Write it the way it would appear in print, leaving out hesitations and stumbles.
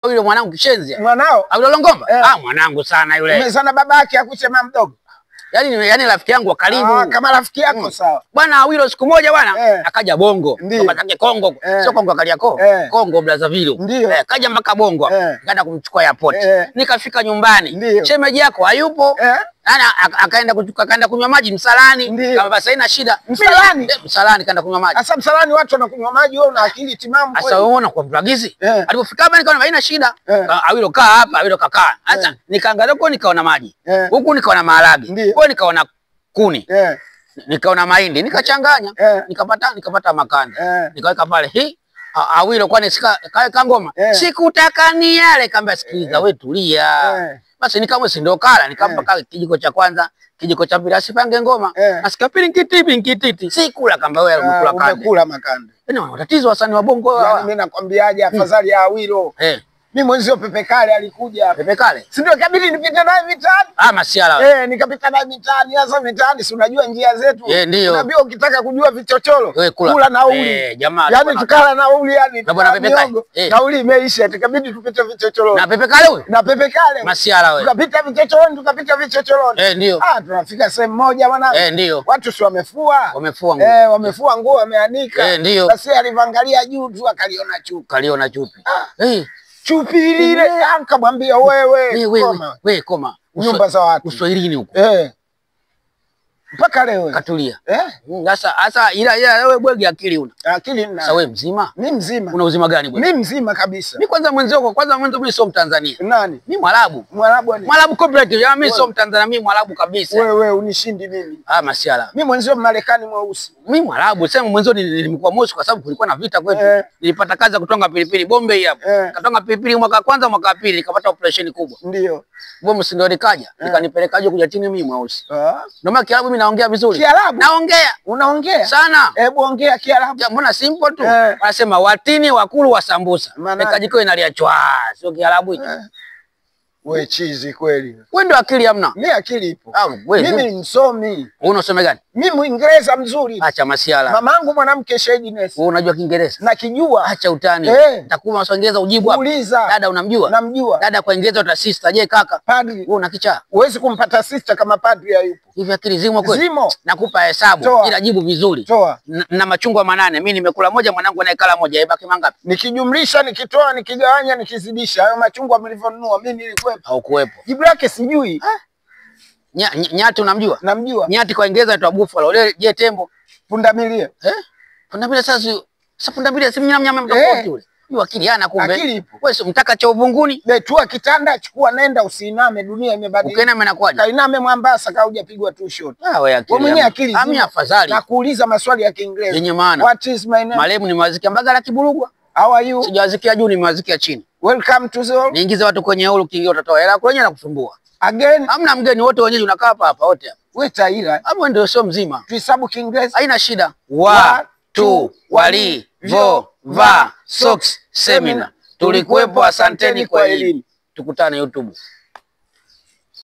Yule mwanangu kishenzi. Mwanao? Awilo Longomba? Mwanangu sana yule. Umezana babake akusema mdogo. Yaani rafiki yangu wa karibu. Kama rafiki yako sawa. Bwana Awilo siku moja bwana akaja Bongo. Ndio Take Kongo. Sio Kongo Kariakoo. Kongo Brazzaville. Kaja mpaka Bongo. Nikaenda kumchukua airport. Nikafika nyumbani. Shemeji yako hayupo. Akaenda kunywa maji msalani. Kama basi haina shida. Msalani? Msalani kaenda kunywa maji. Sasa msalani watu wanakunywa maji, wewe una akili timamu kweli? Sasa unaona kwa mplagizi. Alipofika hapa nikaona haina shida. Awilo kaa hapa, Awilo kakaa. Sasa nikaangalia huko nikaona maji. Huku nikaona maharage. Huko nikaona kuni. Nikaona mahindi, nikachanganya. Nikapata makanda. Nikaweka pale. Awilo kwani kaweka ngoma. Sikutaka ni yale kamba sikiliza wewe tulia. Basi nikamwe si ndo kala, nikampa kijiko cha kwanza, kijiko cha pili asipange ngoma. Asikapili nkititi. Sikula kamba wewe umekula kanda. Umekula makanda. Wana tatizo wasanii wa Bongo. Yaani mimi nakwambiaje afadhali ya Awilo. Mimi mwenzio Pepe Kale alikuja. Pepe Kale? Si ndio kabidi nipite naye mitaani. Masiala. Nikapita naye mitaani. Sasa mitaani si unajua njia zetu. Ndio. Unaambia ukitaka kujua vichochoro, kula nauli. Jamaa. Yaani tukala nauli yani. Na bwana Pepe Kale. Nauli imeisha, tukabidi tupite vichochoro. Na Pepe Kale huyo? Na Pepe Kale. Masiala wewe. Tukapita vichochoro. Ndio. Tunafika sehemu moja bwana. Ndio. Watu si wamefua. Wamefua nguo. Wamefua nguo wameanika. Ndio. Basi aliangalia juu tu akaliona chupi. Chupi lile akamwambia wewe koma. Nyumba za watu. Uswahilini huko. Mpaka leo. Katulia. Sasa ila wewe bwege akili una. Akili nina. Sasa wewe mzima? Mimi mzima. Una uzima gani bwana? Mimi mzima kabisa. Mimi kwanza mwenzo mimi sio Mtanzania. Nani? Mimi Mwarabu. Mwarabu complete. Mimi sio Mtanzania, mimi Mwarabu kabisa. Wewe unishindi mimi. Masiala. Mimi mwenzio Marekani mweusi. Mimi Mwarabu. Sema mwenzio nilimkuwa Moscow kwa sababu kulikuwa na vita kwetu. Nilipata kazi ya kutonga pilipili Bombay hapo. Katonga pilipili mwaka kwanza mwaka pili nikapata operation kubwa. Ndio. Bomu si ndio likaja. Nikanipelekaje kuja chini mimi mweusi. Ndio maana Kiarabu mimi naongea vizuri. Kiarabu? Naongea. Unaongea? Sana. Hebu ongea Kiarabu. Mbona simple tu. Wanasema watini wakulu wa sambusa. Nikajiko inaliachwa. Sio Kiarabu hicho. Wewe chizi kweli. Wewe ndio akili hamna. Mimi akili ipo. Mimi msomi. Unasoma gani? Mimi Muingereza mzuri. Acha masiala. Mamangu mwanamke shahidiness. Wewe unajua Kiingereza? Nakijua. Acha utani. Nitakuwa Kiingereza ujibu hapa. Uliza. Dada unamjua? Namjua. Dada kwa Kiingereza uta sister. Je kaka? Padri. Wewe una kichaa. Huwezi kumpata sister kama padri hayupo. Hivi akili zimo kweli? Zimo. Nakupa hesabu ila jibu vizuri. Toa. Na machungwa 8. Mimi nimekula moja, mwanangu anayekala moja. Ibaki mangapi? Nikijumlisha, nikitoa, nikigawanya, nikizidisha. Hayo machungwa mlivyonunua mimi nilikuwepo. Haukuwepo. Jibu lake sijui. Nyati unamjua? Namjua. Nyati kwa Kiingereza inaitwa buffalo. Je tembo? Pundamilia. Pundamilia sasa pundamilia si mnyama tofauti yule. Hiyo akili hana kumbe. Akili ipo. Wewe mtaka cha uvunguni? Betua kitanda, chukua nenda usiiname, dunia imebadilika. Ukiiname inakuwaje? Kainame Mwambasa hujapigwa tu shot. Wewe akili. Wewe mwenyewe akili. Mimi afadhali. Na kuuliza maswali ya Kiingereza. Yenye maana. What is my name? Marehemu ni Mwaziki Mbagala Kiburugwa. How are you? Sijawazikia juu, ni Mwazikia chini. Welcome to the. Niingize watu kwenye hulu kiingia utatoa hela kwenye na kusumbua. Again. Hamna mgeni, wote wenyewe unakaa hapa wote hapa. Wewe taila. Hapo ndio sio mzima. Tuhesabu Kiingereza. Haina shida. Wa, tu, wali, vo, va, socks, seminar. Tulikuwepo, asanteni kwa elimu. Tukutane YouTube.